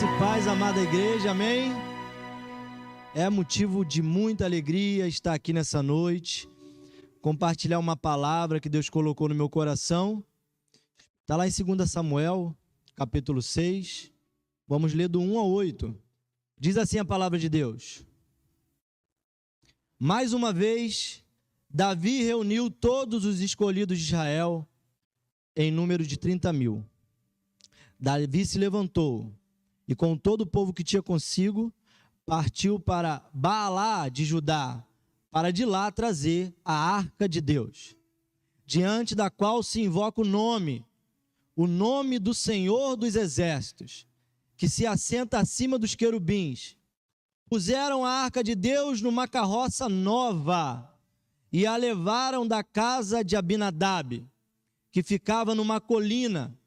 Graça e paz, amada igreja, amém? É motivo de muita alegria estar aqui nessa noite, compartilhar uma palavra que Deus colocou no meu coração. Está lá em 2 Samuel, capítulo 6, vamos ler do 1 ao 8. Diz assim a palavra de Deus: Mais uma vez, Davi reuniu todos os escolhidos de Israel, em número de 30.000. Davi se levantou e com todo o povo que tinha consigo, partiu para Baalá de Judá, para de lá trazer a arca de Deus, diante da qual se invoca o nome do Senhor dos Exércitos, que se assenta acima dos querubins. Puseram a arca de Deus numa carroça nova e a levaram da casa de Abinadab, que ficava numa colina.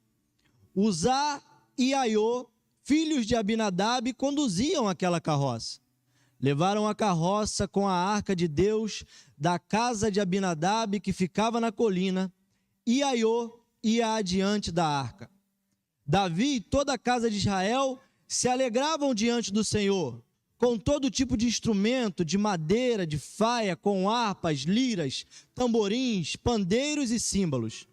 Uzá e Aiô, filhos de Abinadab, conduziam aquela carroça. Levaram a carroça com a arca de Deus da casa de Abinadab, que ficava na colina, e Aiô ia adiante da arca. Davi e toda a casa de Israel se alegravam diante do Senhor, com todo tipo de instrumento, de madeira, de faia, com harpas, liras, tamborins, pandeiros e símbolos.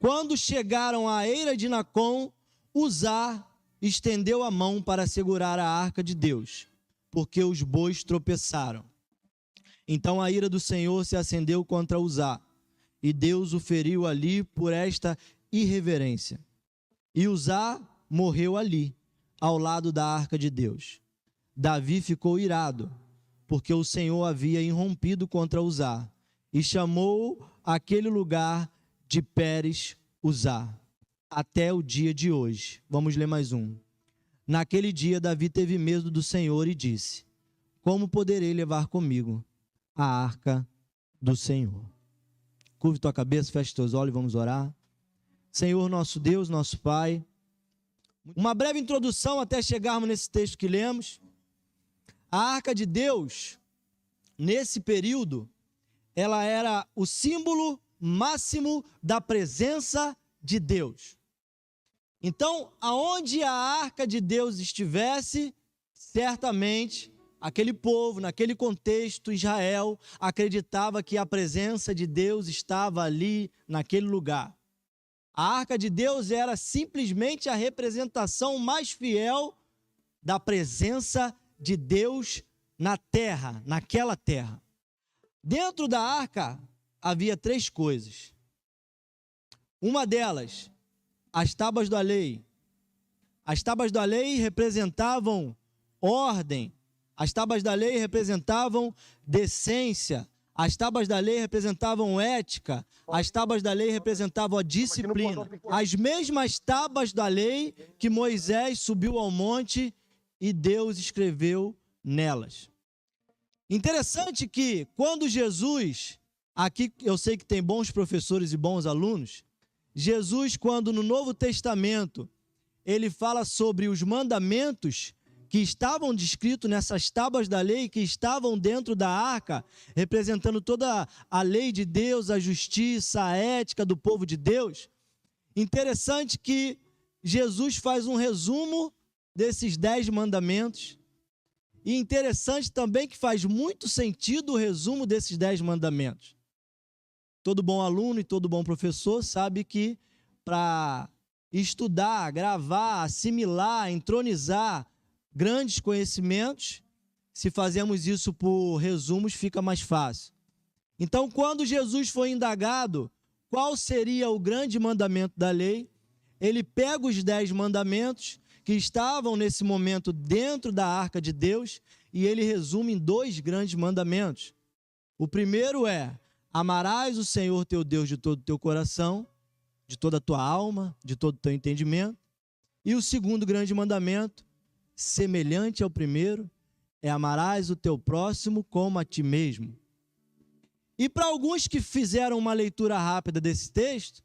Quando chegaram à eira de Nacon, Uzá estendeu a mão para segurar a arca de Deus, porque os bois tropeçaram. Então a ira do Senhor se acendeu contra Uzá, e Deus o feriu ali por esta irreverência. E Uzá morreu ali, ao lado da arca de Deus. Davi ficou irado, porque o Senhor havia irrompido contra Uzá, e chamou aquele lugar de Pérez Uzá, até o dia de hoje. Vamos ler mais um. Naquele dia Davi teve medo do Senhor e disse: Como poderei levar comigo a arca do Senhor? Curve tua cabeça, feche teus olhos e vamos orar. Senhor, nosso Deus, nosso Pai, uma breve introdução até chegarmos nesse texto que lemos. A arca de Deus, nesse período, ela era o símbolo máximo da presença de Deus. Então, aonde a arca de Deus estivesse, certamente aquele povo, naquele contexto, Israel, acreditava que a presença de Deus estava ali, naquele lugar. A arca de Deus era simplesmente a representação mais fiel da presença de Deus na terra, naquela terra. Dentro da arca havia 3 coisas. Uma delas, as tábuas da lei. As tábuas da lei representavam ordem. As tábuas da lei representavam decência. As tábuas da lei representavam ética. As tábuas da lei representavam a disciplina. As mesmas tábuas da lei que Moisés subiu ao monte e Deus escreveu nelas. Interessante que quando Jesus, aqui eu sei que tem bons professores e bons alunos, Jesus, quando no Novo Testamento, ele fala sobre os mandamentos que estavam descritos nessas tábuas da lei, que estavam dentro da arca, representando toda a lei de Deus, a justiça, a ética do povo de Deus. Interessante que Jesus faz um resumo desses 10 mandamentos. E interessante também que faz muito sentido o resumo desses 10 mandamentos. Todo bom aluno e todo bom professor sabe que para estudar, gravar, assimilar, entronizar grandes conhecimentos, se fazemos isso por resumos, fica mais fácil. Então, quando Jesus foi indagado qual seria o grande mandamento da lei, ele pega os 10 mandamentos que estavam nesse momento dentro da arca de Deus e ele resume em 2 grandes mandamentos. O primeiro é: amarás o Senhor teu Deus de todo o teu coração, de toda a tua alma, de todo o teu entendimento. E o segundo grande mandamento, semelhante ao primeiro, é: amarás o teu próximo como a ti mesmo. E para alguns que fizeram uma leitura rápida desse texto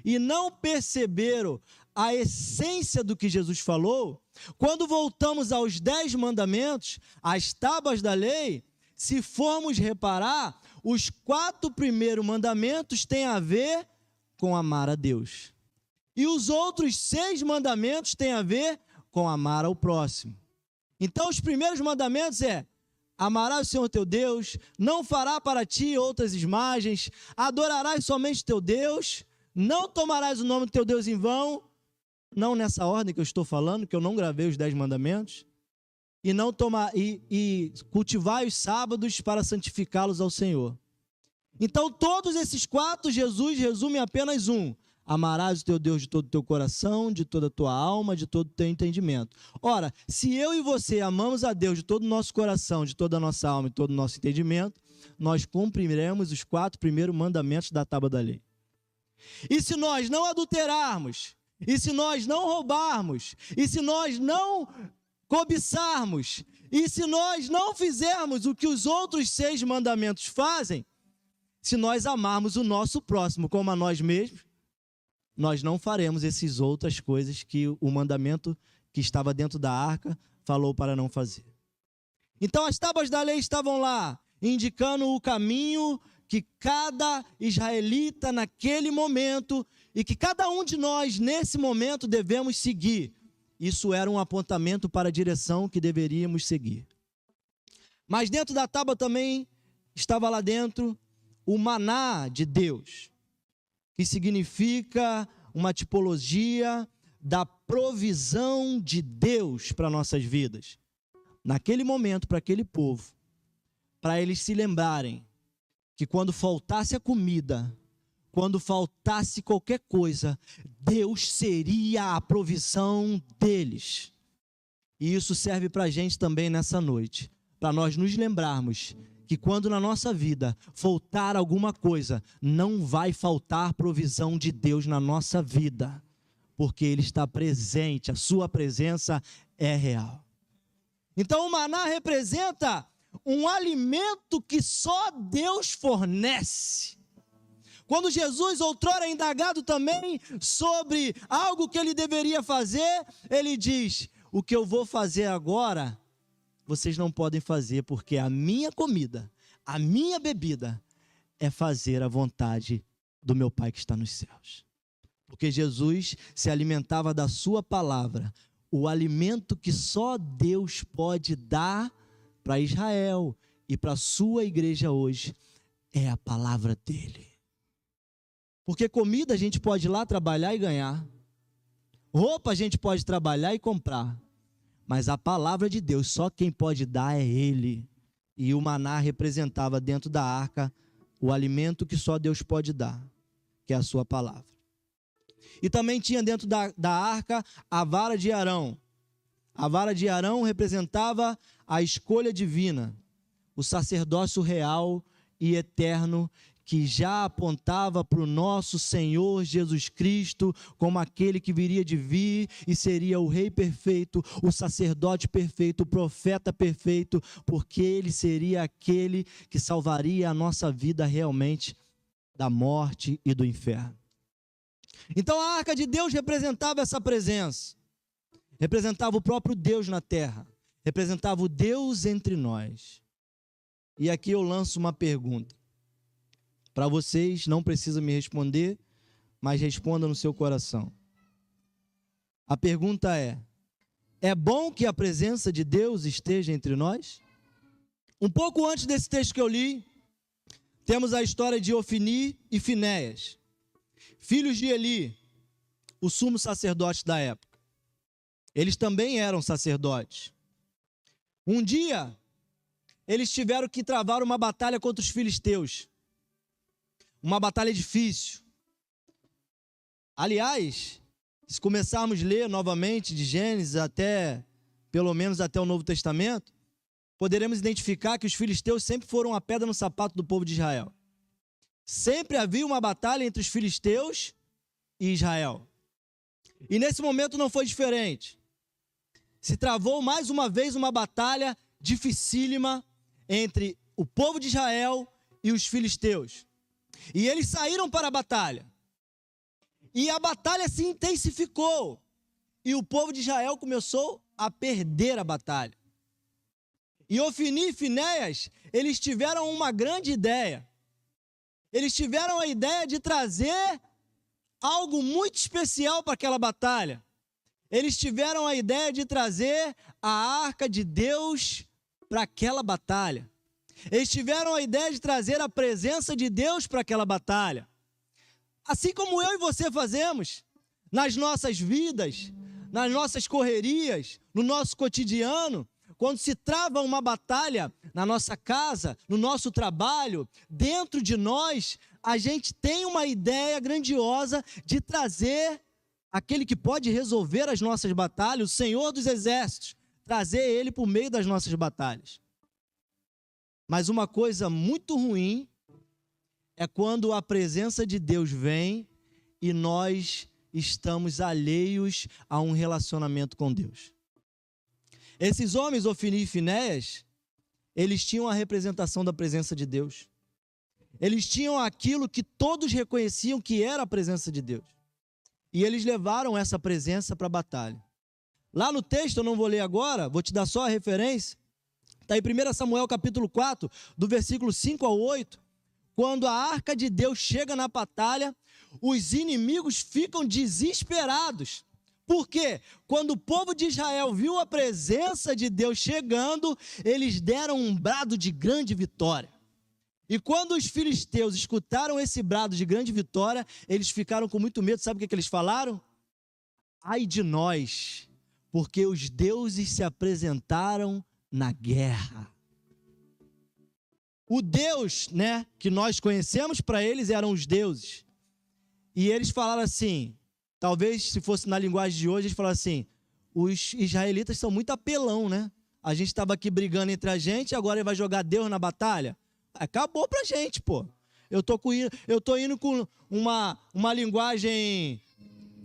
e não perceberam a essência do que Jesus falou, quando voltamos aos 10 mandamentos, as tábuas da lei, se formos reparar, os 4 primeiros mandamentos têm a ver com amar a Deus. E os outros 6 mandamentos têm a ver com amar ao próximo. Então, os primeiros mandamentos amarás o Senhor teu Deus, não fará para ti outras imagens, adorarás somente teu Deus, não tomarás o nome do teu Deus em vão, não nessa ordem que eu estou falando, que eu não gravei os 10 mandamentos, e cultivai os sábados para santificá-los ao Senhor. Então, todos esses 4, Jesus resume em apenas um: amarás o teu Deus de todo o teu coração, de toda a tua alma, de todo o teu entendimento. Ora, se eu e você amamos a Deus de todo o nosso coração, de toda a nossa alma e todo o nosso entendimento, nós cumpriremos os 4 primeiros mandamentos da tábua da lei. E se nós não adulterarmos, e se nós não roubarmos, e se nós não cobiçarmos, e se nós não fizermos o que os outros 6 mandamentos fazem, se nós amarmos o nosso próximo como a nós mesmos, nós não faremos essas outras coisas que o mandamento que estava dentro da arca falou para não fazer. Então as tábuas da lei estavam lá, indicando o caminho que cada israelita naquele momento, e que cada um de nós nesse momento devemos seguir. Isso era um apontamento para a direção que deveríamos seguir. Mas dentro da tábua também estava lá dentro o maná de Deus, que significa uma tipologia da provisão de Deus para nossas vidas. Naquele momento, para aquele povo, para eles se lembrarem que quando faltasse a comida, quando faltasse qualquer coisa, Deus seria a provisão deles. E isso serve para a gente também nessa noite, para nós nos lembrarmos que quando na nossa vida faltar alguma coisa, não vai faltar provisão de Deus na nossa vida, porque Ele está presente, a sua presença é real. Então o maná representa um alimento que só Deus fornece. Quando Jesus outrora é indagado também sobre algo que ele deveria fazer, ele diz: o que eu vou fazer agora, vocês não podem fazer, porque a minha comida, a minha bebida é fazer a vontade do meu Pai que está nos céus. Porque Jesus se alimentava da sua palavra, o alimento que só Deus pode dar para Israel e para a sua igreja hoje é a palavra dele. Porque comida a gente pode ir lá trabalhar e ganhar, roupa a gente pode trabalhar e comprar, mas a palavra de Deus, só quem pode dar é Ele. E o maná representava dentro da arca o alimento que só Deus pode dar, que é a sua palavra. E também tinha dentro da arca a vara de Arão. A vara de Arão representava a escolha divina, o sacerdócio real e eterno, que já apontava para o nosso Senhor Jesus Cristo como aquele que viria de vir e seria o rei perfeito, o sacerdote perfeito, o profeta perfeito, porque ele seria aquele que salvaria a nossa vida realmente da morte e do inferno. Então a arca de Deus representava essa presença, representava o próprio Deus na terra, representava o Deus entre nós. E aqui eu lanço uma pergunta para vocês, não precisa me responder, mas responda no seu coração. A pergunta é bom que a presença de Deus esteja entre nós? Um pouco antes desse texto que eu li, temos a história de Ofni e Finéias, filhos de Eli, o sumo sacerdote da época. Eles também eram sacerdotes. Um dia, eles tiveram que travar uma batalha contra os filisteus. Uma batalha difícil. Aliás, se começarmos a ler novamente de Gênesis pelo menos até o Novo Testamento, poderemos identificar que os filisteus sempre foram a pedra no sapato do povo de Israel. Sempre havia uma batalha entre os filisteus e Israel. E nesse momento não foi diferente. Se travou mais uma vez uma batalha dificílima entre o povo de Israel e os filisteus. E eles saíram para a batalha. E a batalha se intensificou. E o povo de Israel começou a perder a batalha. E Ofni e Finéias, eles tiveram uma grande ideia. Eles tiveram a ideia de trazer algo muito especial para aquela batalha. eles tiveram a ideia de trazer a arca de Deus para aquela batalha. Eles tiveram a ideia de trazer a presença de Deus para aquela batalha. Assim como eu e você fazemos nas nossas vidas, nas nossas correrias, no nosso cotidiano, quando se trava uma batalha na nossa casa, no nosso trabalho, dentro de nós, a gente tem uma ideia grandiosa de trazer aquele que pode resolver as nossas batalhas, o Senhor dos Exércitos, trazer ele por meio das nossas batalhas. Mas uma coisa muito ruim é quando a presença de Deus vem e nós estamos alheios a um relacionamento com Deus. Esses homens, Ofni e Finéias, eles tinham a representação da presença de Deus. Eles tinham aquilo que todos reconheciam que era a presença de Deus. E eles levaram essa presença para a batalha. Lá no texto, eu não vou ler agora, vou te dar só a referência. Está em 1 Samuel capítulo 4, do versículo 5 ao 8. Quando a arca de Deus chega na batalha, os inimigos ficam desesperados. Por quê? Quando o povo de Israel viu a presença de Deus chegando, eles deram um brado de grande vitória. E quando os filisteus escutaram esse brado de grande vitória, eles ficaram com muito medo. Sabe o que eles falaram? Ai de nós, porque os deuses se apresentaram na guerra. O Deus, que nós conhecemos para eles eram os deuses. E eles falaram assim, talvez se fosse na linguagem de hoje, eles falaram assim, os israelitas são muito apelão, né? A gente estava aqui brigando entre a gente, agora ele vai jogar Deus na batalha? Acabou pra gente, pô. Eu tô indo com uma linguagem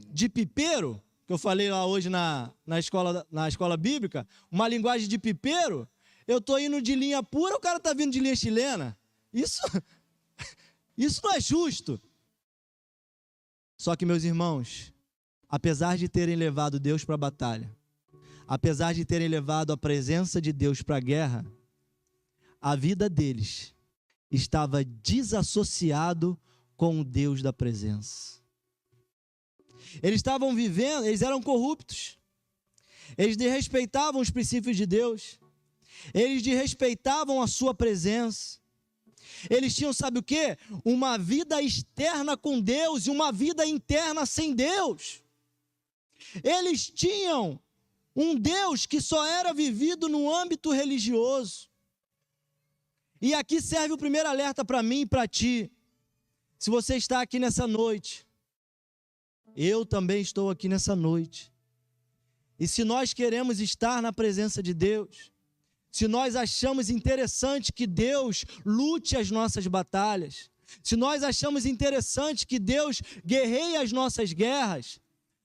de pipeiro, que eu falei lá hoje na escola bíblica, uma linguagem de pipeiro, eu tô indo de linha pura, o cara tá vindo de linha chilena. Isso não é justo. Só que, meus irmãos, apesar de terem levado Deus para a batalha, apesar de terem levado a presença de Deus para a guerra, a vida deles estava desassociado com o Deus da presença. Eles estavam vivendo, eles eram corruptos. Eles desrespeitavam os princípios de Deus. Eles desrespeitavam a sua presença. Eles tinham, sabe o quê? Uma vida externa com Deus e uma vida interna sem Deus. Eles tinham um Deus que só era vivido no âmbito religioso. E aqui serve o primeiro alerta para mim e para ti. Se você está aqui nessa noite, eu também estou aqui nessa noite. E se nós queremos estar na presença de Deus, se nós achamos interessante que Deus lute as nossas batalhas, se nós achamos interessante que Deus guerreie as nossas guerras,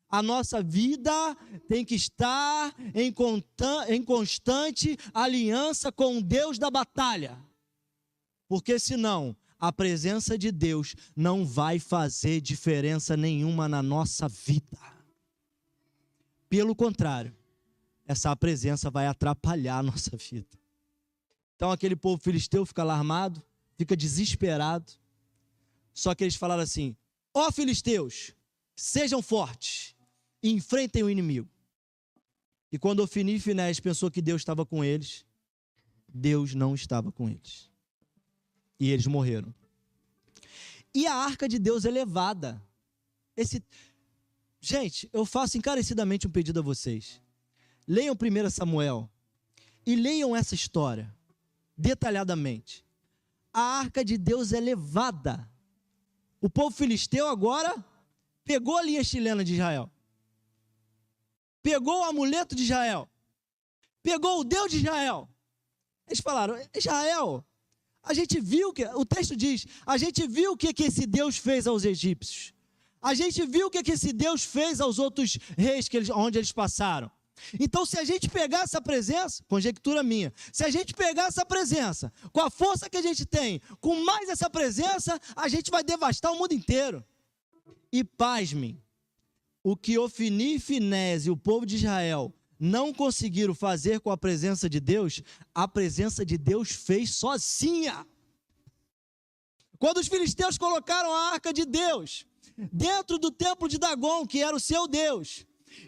a nossa vida tem que estar em constante aliança com o Deus da batalha. Porque senão, a presença de Deus não vai fazer diferença nenhuma na nossa vida. Pelo contrário, essa presença vai atrapalhar a nossa vida. Então aquele povo filisteu fica alarmado, fica desesperado. Só que eles falaram assim, ó filisteus, sejam fortes e enfrentem o inimigo. E quando Ofni e Finéias pensou que Deus estava com eles, Deus não estava com eles. E eles morreram. E a arca de Deus é levada. Gente, eu faço encarecidamente um pedido a vocês. Leiam 1 Samuel e leiam essa história detalhadamente. A arca de Deus é levada. O povo filisteu agora pegou a linha chilena de Israel. Pegou o amuleto de Israel. Pegou o Deus de Israel. Eles falaram, Israel, a gente viu que, o texto diz, a gente viu o que esse Deus fez aos egípcios. A gente viu o que esse Deus fez aos outros reis onde eles passaram. Então, se a gente pegar essa presença, conjectura minha, se a gente pegar essa presença, com a força que a gente tem, com mais essa presença, a gente vai devastar o mundo inteiro. E pasmem, o que Ofni e Finéias e o povo de Israel não conseguiram fazer com a presença de Deus, a presença de Deus fez sozinha. Quando os filisteus colocaram a arca de Deus dentro do templo de Dagom, que era o seu Deus,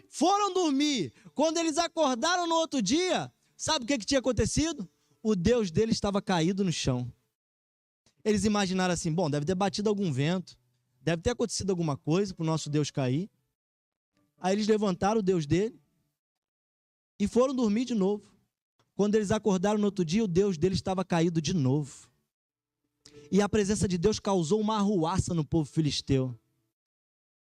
Foram dormir. Quando eles acordaram no outro dia, sabe o que tinha acontecido? O Deus deles estava caído no chão. Eles imaginaram assim, bom, deve ter batido algum vento, deve ter acontecido alguma coisa para o nosso Deus cair. Aí eles levantaram o Deus dele e foram dormir de novo. Quando eles acordaram no outro dia, o Deus deles estava caído de novo. E a presença de Deus causou uma arruaça no povo filisteu.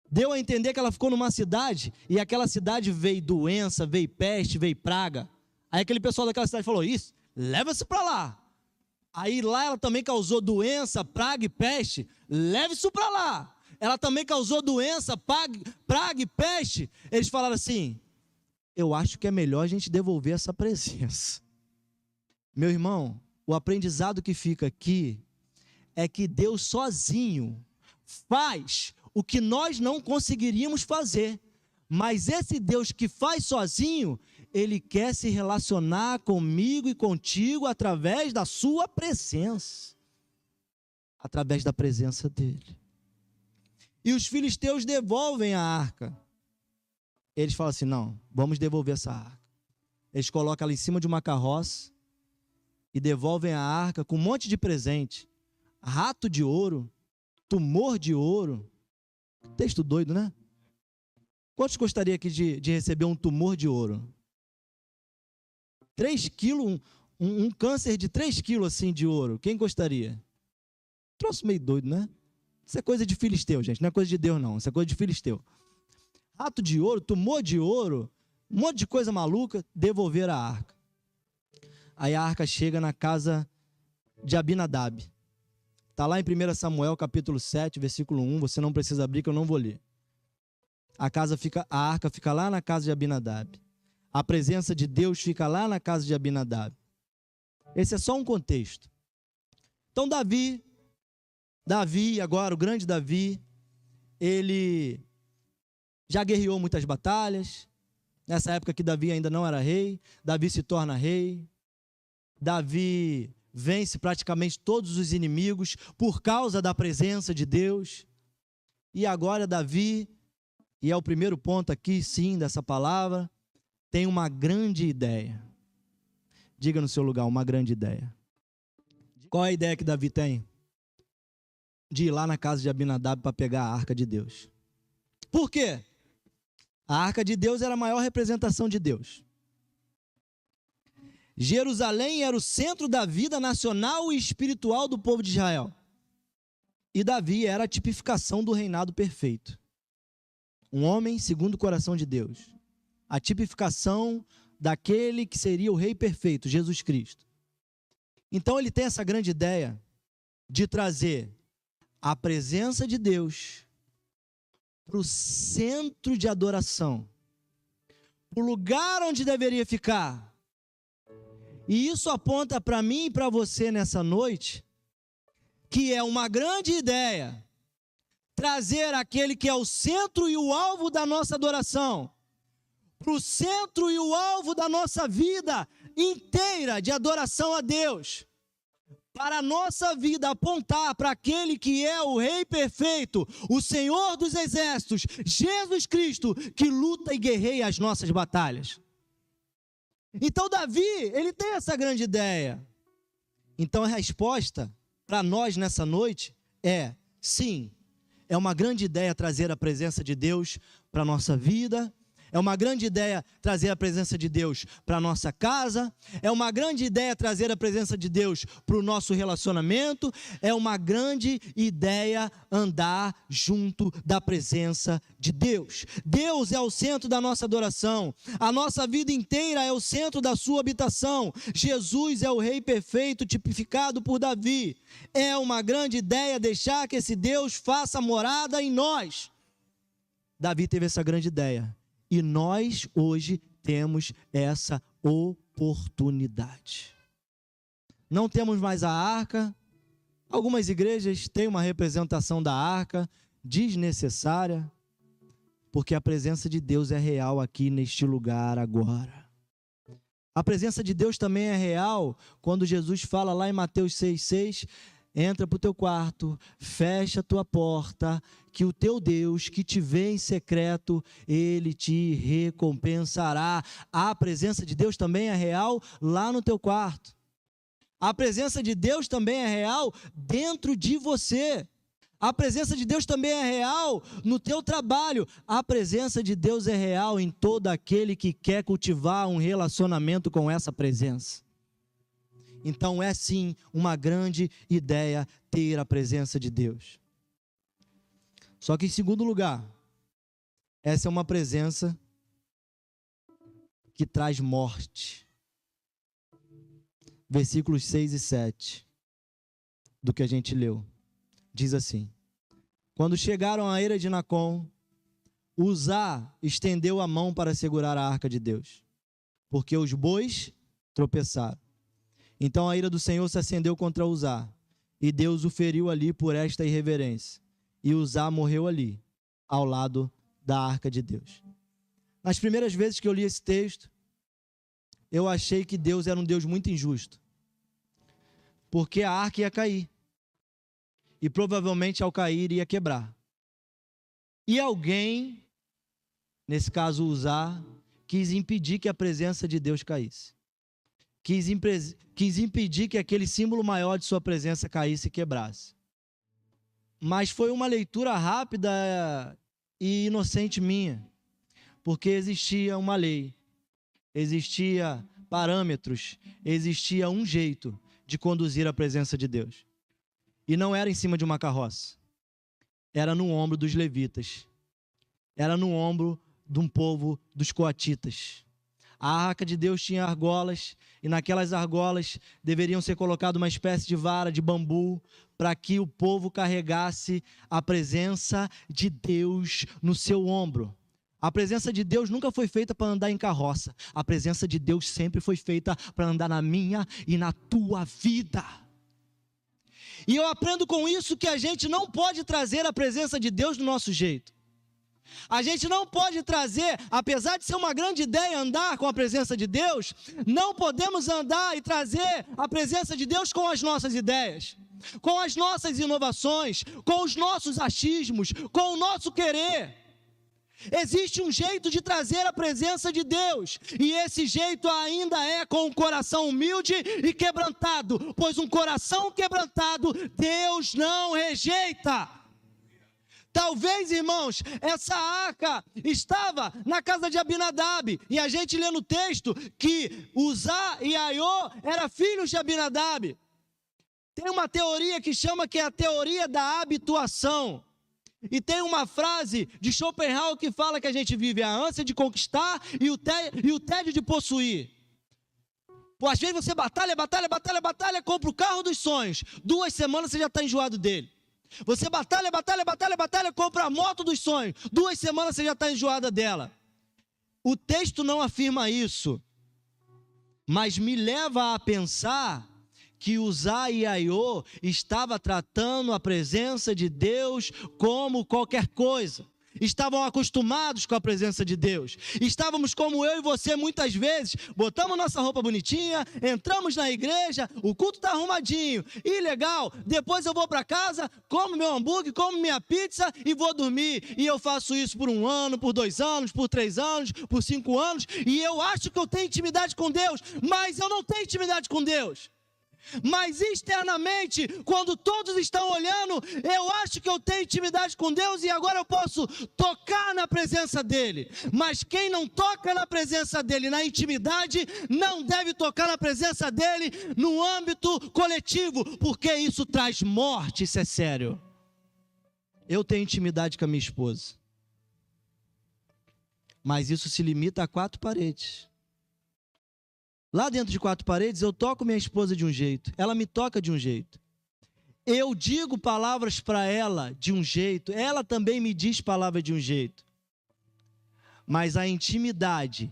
Deu a entender que ela ficou numa cidade, e aquela cidade veio doença, veio peste, veio praga. Aí aquele pessoal daquela cidade falou, isso, leva isso para lá. Aí lá ela também causou doença, praga e peste, leve isso para lá. Ela também causou doença, praga e peste. Eles falaram assim, eu acho que é melhor a gente devolver essa presença. Meu irmão, o aprendizado que fica aqui é que Deus sozinho faz o que nós não conseguiríamos fazer, mas esse Deus que faz sozinho, Ele quer se relacionar comigo e contigo através da sua presença, através da presença dEle. E os filisteus devolvem a arca. Eles falam assim, não, vamos devolver essa arca. Eles colocam ela em cima de uma carroça e devolvem a arca com um monte de presente, rato de ouro, tumor de ouro. Texto doido, né? Quantos gostaria aqui de receber um tumor de ouro? 3 quilos, um câncer de 3 quilos assim de ouro. Quem gostaria? Troço meio doido, né? Isso é coisa de filisteu, gente. Não é coisa de Deus, não. Isso é coisa de filisteu. Rato de ouro, tumor de ouro, um monte de coisa maluca, devolver a arca. Aí a arca chega na casa de Abinadab. Está lá em 1 Samuel, capítulo 7, versículo 1. Você não precisa abrir, que eu não vou ler. A arca fica lá na casa de Abinadab. A presença de Deus fica lá na casa de Abinadab. Esse é só um contexto. Então Davi, agora o grande Davi, ele já guerreou muitas batalhas. Nessa época que Davi ainda não era rei, Davi se torna rei. Davi vence praticamente todos os inimigos por causa da presença de Deus. E agora Davi, e é o primeiro ponto aqui, sim, dessa palavra, tem uma grande ideia. Diga no seu lugar, uma grande ideia. Qual é a ideia que Davi tem? De ir lá na casa de Abinadab para pegar a arca de Deus. Por quê? A arca de Deus era a maior representação de Deus. Jerusalém era o centro da vida nacional e espiritual do povo de Israel. E Davi era a tipificação do reinado perfeito. Um homem segundo o coração de Deus. A tipificação daquele que seria o rei perfeito, Jesus Cristo. Então ele tem essa grande ideia de trazer a presença de Deus para o centro de adoração, para o lugar onde deveria ficar. E isso aponta para mim e para você nessa noite, que é uma grande ideia, trazer aquele que é o centro e o alvo da nossa adoração, para o centro e o alvo da nossa vida inteira de adoração a Deus, para a nossa vida apontar para aquele que é o Rei perfeito, o Senhor dos exércitos, Jesus Cristo, que luta e guerreia as nossas batalhas. Então Davi, ele tem essa grande ideia. Então a resposta para nós nessa noite é, sim, é uma grande ideia trazer a presença de Deus para a nossa vida. É uma grande ideia trazer a presença de Deus para a nossa casa. É uma grande ideia trazer a presença de Deus para o nosso relacionamento. É uma grande ideia andar junto da presença de Deus. Deus é o centro da nossa adoração. A nossa vida inteira é o centro da sua habitação. Jesus é o Rei perfeito tipificado por Davi. É uma grande ideia deixar que esse Deus faça morada em nós. Davi teve essa grande ideia. E nós hoje temos essa oportunidade. Não temos mais a arca. Algumas igrejas têm uma representação da arca desnecessária, porque a presença de Deus é real aqui neste lugar agora. A presença de Deus também é real quando Jesus fala lá em Mateus 6,6, entra para o teu quarto, fecha a tua porta, que o teu Deus que te vê em secreto, Ele te recompensará. A presença de Deus também é real lá no teu quarto. A presença de Deus também é real dentro de você. A presença de Deus também é real no teu trabalho. A presença de Deus é real em todo aquele que quer cultivar um relacionamento com essa presença. Então é sim uma grande ideia ter a presença de Deus. Só que em segundo lugar, essa é uma presença que traz morte. Versículos 6 e 7 do que a gente leu. Diz assim: quando chegaram à eira de Nacon, Uzá estendeu a mão para segurar a arca de Deus, porque os bois tropeçaram. Então a ira do Senhor se acendeu contra Uzá, e Deus o feriu ali por esta irreverência. E Uzá morreu ali, ao lado da arca de Deus. Nas primeiras vezes que eu li esse texto, eu achei que Deus era um Deus muito injusto, porque a arca ia cair, e provavelmente ao cair ia quebrar. E alguém, nesse caso Uzá, quis impedir que a presença de Deus caísse. Quis impedir que aquele símbolo maior de sua presença caísse e quebrasse. Mas foi uma leitura rápida e inocente minha, porque existia uma lei, existia parâmetros, existia um jeito de conduzir a presença de Deus. E não era em cima de uma carroça, era no ombro dos levitas, era no ombro de um povo dos coatitas. A arca de Deus tinha argolas, e naquelas argolas deveriam ser colocadas uma espécie de vara de bambu, para que o povo carregasse a presença de Deus no seu ombro. A presença de Deus nunca foi feita para andar em carroça, a presença de Deus sempre foi feita para andar na minha e na tua vida. E eu aprendo com isso que a gente não pode trazer a presença de Deus do nosso jeito. A gente não pode trazer, apesar de ser uma grande ideia andar com a presença de Deus, não podemos andar e trazer a presença de Deus com as nossas ideias, com as nossas inovações, com os nossos achismos, com o nosso querer. Existe um jeito de trazer a presença de Deus, e esse jeito ainda é com um coração humilde e quebrantado, pois um coração quebrantado Deus não rejeita. Talvez, irmãos, essa arca estava na casa de Abinadab, e a gente lê no texto que Uzá e Aiô eram filhos de Abinadab. Tem uma teoria que chama que é a teoria da habituação. E tem uma frase de Schopenhauer que fala que a gente vive a ânsia de conquistar e o tédio de possuir. Pô, às vezes você batalha, compra o carro dos sonhos. 2 semanas você já está enjoado dele. Você batalha, compra a moto dos sonhos. 2 semanas você já está enjoada dela. O texto não afirma isso, mas me leva a pensar que Uzá e Aiô estava tratando a presença de Deus como qualquer coisa. Estavam acostumados com a presença de Deus. Estávamos como eu e você muitas vezes, botamos nossa roupa bonitinha, entramos na igreja, o culto está arrumadinho, e legal, depois eu vou para casa, como meu hambúrguer, como minha pizza e vou dormir. E eu faço isso por 1 ano, por 2 anos, por 3 anos, por 5 anos, e eu acho que eu tenho intimidade com Deus, mas eu não tenho intimidade com Deus. Mas externamente, quando todos estão olhando, eu acho que eu tenho intimidade com Deus e agora eu posso tocar na presença dEle. Mas quem não toca na presença dEle na intimidade, não deve tocar na presença dEle no âmbito coletivo, porque isso traz morte, isso é sério. Eu tenho intimidade com a minha esposa, mas isso se limita a 4 paredes. Lá dentro de 4 paredes, eu toco minha esposa de um jeito, ela me toca de um jeito. Eu digo palavras para ela de um jeito, ela também me diz palavras de um jeito. Mas a intimidade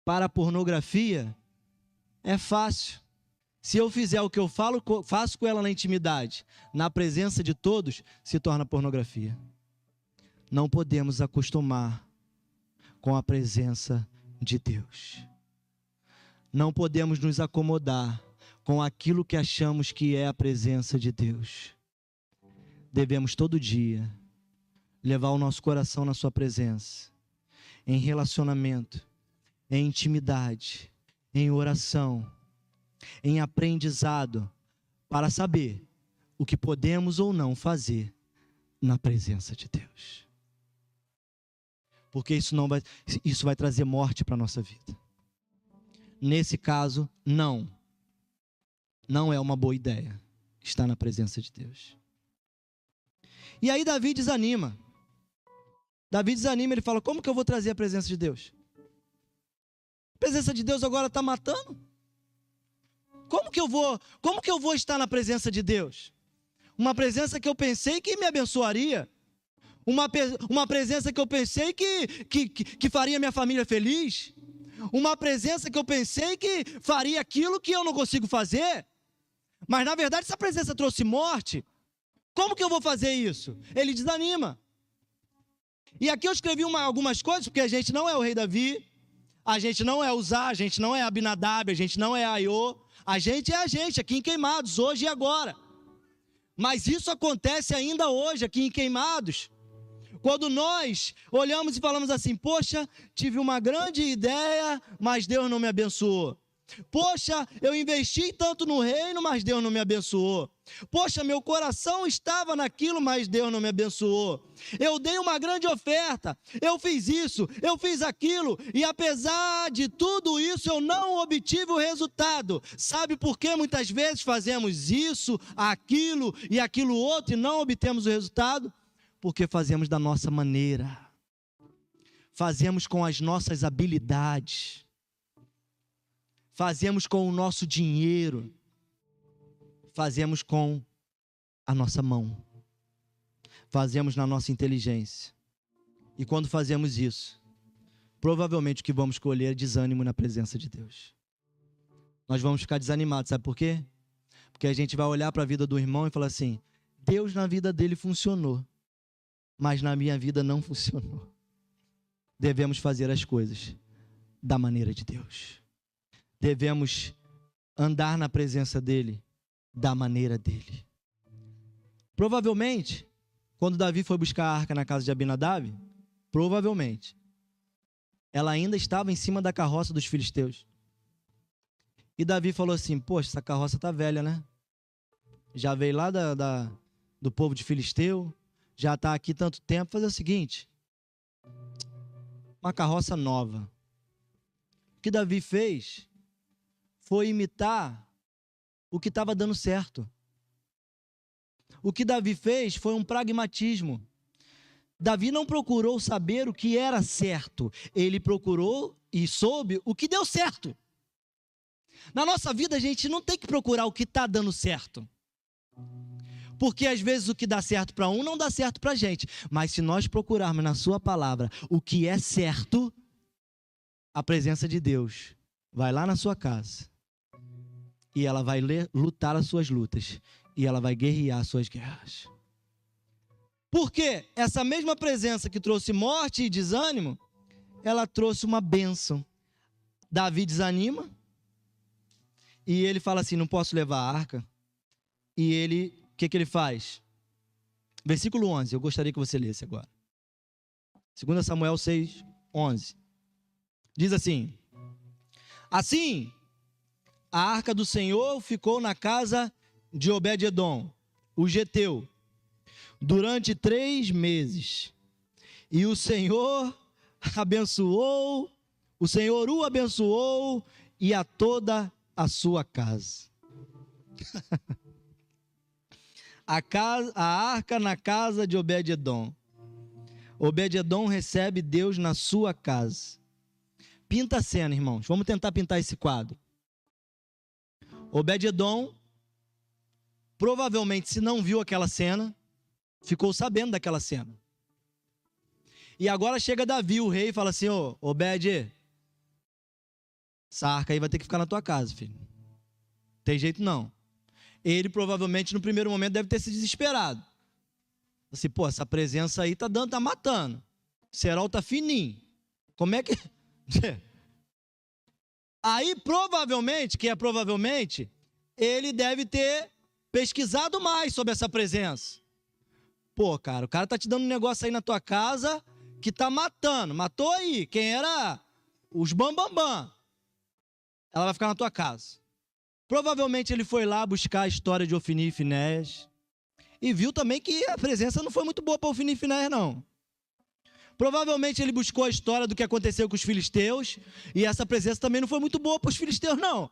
para a pornografia é fácil. Se eu fizer o que eu faço com ela na intimidade, na presença de todos, se torna pornografia. Não podemos acostumar com a presença de Deus. Não podemos nos acomodar com aquilo que achamos que é a presença de Deus. Devemos todo dia levar o nosso coração na sua presença, em relacionamento, em intimidade, em oração, em aprendizado, para saber o que podemos ou não fazer na presença de Deus. Porque isso vai trazer morte para a nossa vida. Nesse caso, não é uma boa ideia estar na presença de Deus. E aí Davi desanima. Ele fala, como que eu vou trazer a presença de Deus? A presença de Deus agora está matando? Como que eu vou estar na presença de Deus? Uma presença que eu pensei que me abençoaria. Uma presença que eu pensei que faria minha família feliz. Uma presença que eu pensei que faria aquilo que eu não consigo fazer. Mas na verdade essa presença trouxe morte. Como que eu vou fazer isso? Ele desanima. E aqui eu escrevi algumas coisas, porque a gente não é o rei Davi, a gente não é Uzá, a gente não é Abinadab, a gente não é Aiô, a gente é a gente aqui em Queimados, hoje e agora. Mas isso acontece ainda hoje aqui em Queimados. Quando nós olhamos e falamos assim, poxa, tive uma grande ideia, mas Deus não me abençoou. Poxa, eu investi tanto no reino, mas Deus não me abençoou. Poxa, meu coração estava naquilo, mas Deus não me abençoou. Eu dei uma grande oferta, eu fiz isso, eu fiz aquilo, e apesar de tudo isso, eu não obtive o resultado. Sabe por que muitas vezes fazemos isso, aquilo e aquilo outro e não obtemos o resultado? Porque fazemos da nossa maneira, fazemos com as nossas habilidades, fazemos com o nosso dinheiro, fazemos com a nossa mão, fazemos na nossa inteligência. E quando fazemos isso, provavelmente o que vamos colher é desânimo na presença de Deus. Nós vamos ficar desanimados, sabe por quê? Porque a gente vai olhar para a vida do irmão e falar assim, Deus na vida dele funcionou, mas na minha vida não funcionou. Devemos fazer as coisas da maneira de Deus. Devemos andar na presença dele da maneira dele. Provavelmente, quando Davi foi buscar a arca na casa de Abinadab, provavelmente, ela ainda estava em cima da carroça dos filisteus. E Davi falou assim, poxa, essa carroça está velha, né? Já veio lá do povo de Filisteu, já está aqui tanto tempo, fazer o seguinte, uma carroça nova. O que Davi fez foi imitar o que estava dando certo. O que Davi fez foi um pragmatismo. Davi não procurou saber o que era certo, ele procurou e soube o que deu certo. Na nossa vida a gente não tem que procurar o que está dando certo, porque às vezes o que dá certo para um não dá certo para a gente, mas se nós procurarmos na sua palavra o que é certo, a presença de Deus vai lá na sua casa e ela vai lutar as suas lutas e ela vai guerrear as suas guerras. Porque essa mesma presença que trouxe morte e desânimo, ela trouxe uma bênção. Davi desanima e ele fala assim, não posso levar a arca. E ele, o que ele faz? Versículo 11, eu gostaria que você lesse agora. 2 Samuel 6, 11. Diz assim, assim, a arca do Senhor ficou na casa de Obed-edom, o geteu, durante 3 meses. E o Senhor o abençoou e a toda a sua casa. A arca na casa de Obed-edom. Obed-edom recebe Deus na sua casa. Pinta a cena, irmãos. Vamos tentar pintar esse quadro. Obed-edom, provavelmente, se não viu aquela cena, ficou sabendo daquela cena. E agora chega Davi, o rei, e fala assim, ô, Obed, essa arca aí vai ter que ficar na tua casa, filho. Tem jeito não. Ele provavelmente no primeiro momento deve ter se desesperado. Assim, pô, essa presença aí tá matando. O cerol tá fininho. Como é que... Aí provavelmente, ele deve ter pesquisado mais sobre essa presença. Pô, cara, o cara tá te dando um negócio aí na tua casa que tá matando. Matou aí. Quem era os bambambam. Ela vai ficar na tua casa. Provavelmente ele foi lá buscar a história de Ofni e Finéias e viu também que a presença não foi muito boa para Ofni e Finéias, não. Provavelmente ele buscou a história do que aconteceu com os filisteus e essa presença também não foi muito boa para os filisteus, não.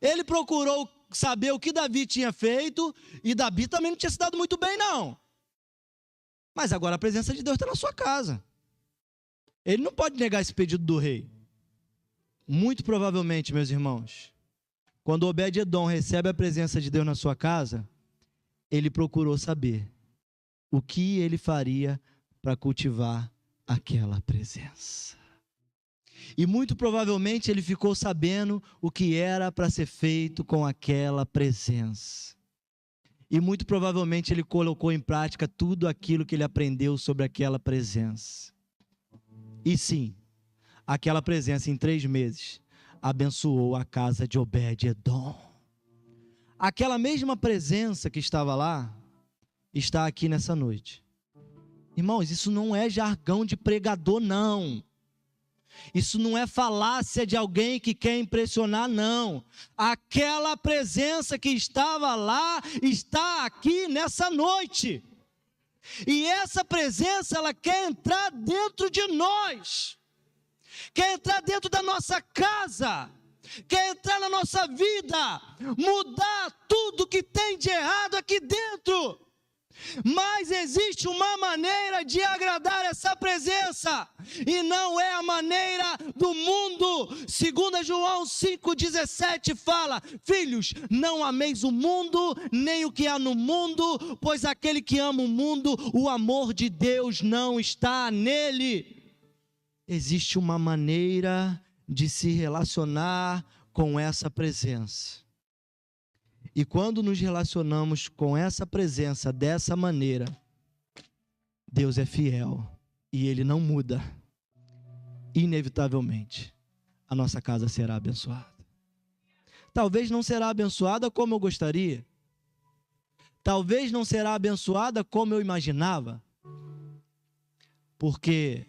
Ele procurou saber o que Davi tinha feito e Davi também não tinha se dado muito bem, não. Mas agora a presença de Deus está na sua casa. Ele não pode negar esse pedido do rei. Muito provavelmente, meus irmãos, quando Obed-Edom recebe a presença de Deus na sua casa, ele procurou saber o que ele faria para cultivar aquela presença. E muito provavelmente ele ficou sabendo o que era para ser feito com aquela presença. E muito provavelmente ele colocou em prática tudo aquilo que ele aprendeu sobre aquela presença. E sim, aquela presença em 3 meses abençoou a casa de Obed-Edom. Aquela mesma presença que estava lá, está aqui nessa noite. Irmãos, isso não é jargão de pregador, não. Isso não é falácia de alguém que quer impressionar, não. Aquela presença que estava lá, está aqui nessa noite. E essa presença, ela quer entrar dentro de nós. Quer entrar dentro da nossa casa. Quer entrar na nossa vida. Mudar tudo que tem de errado aqui dentro. Mas existe uma maneira de agradar essa presença, e não é a maneira do mundo. 2 João 5,17 fala: filhos, não ameis o mundo, nem o que há no mundo, pois aquele que ama o mundo, o amor de Deus não está nele. Existe uma maneira de se relacionar com essa presença. E quando nos relacionamos com essa presença dessa maneira, Deus é fiel e Ele não muda. Inevitavelmente, a nossa casa será abençoada. Talvez não será abençoada como eu gostaria. Talvez não será abençoada como eu imaginava. Porque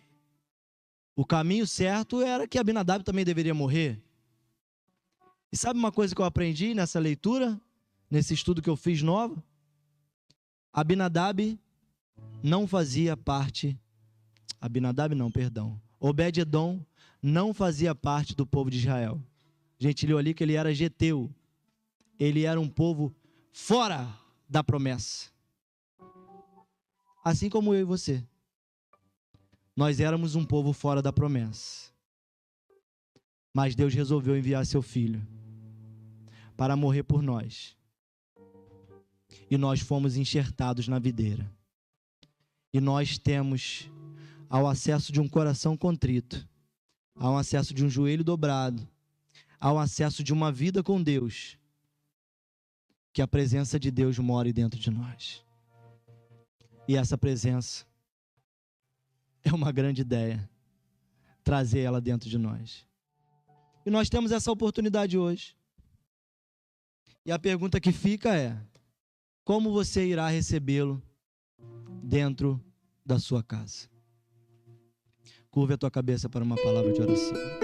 o caminho certo era que Abinadab também deveria morrer. E sabe uma coisa que eu aprendi nessa leitura? Nesse estudo que eu fiz novo, Obed-Edom não fazia parte do povo de Israel. A gente leu ali que ele era geteu. Ele era um povo fora da promessa. Assim como eu e você. Nós éramos um povo fora da promessa. Mas Deus resolveu enviar seu filho para morrer por nós. E nós fomos enxertados na videira. E nós temos, ao acesso de um coração contrito, ao acesso de um joelho dobrado, ao acesso de uma vida com Deus, que a presença de Deus mora dentro de nós. E essa presença é uma grande ideia, trazer ela dentro de nós. E nós temos essa oportunidade hoje. E a pergunta que fica é: como você irá recebê-lo dentro da sua casa? Curva a tua cabeça para uma palavra de oração.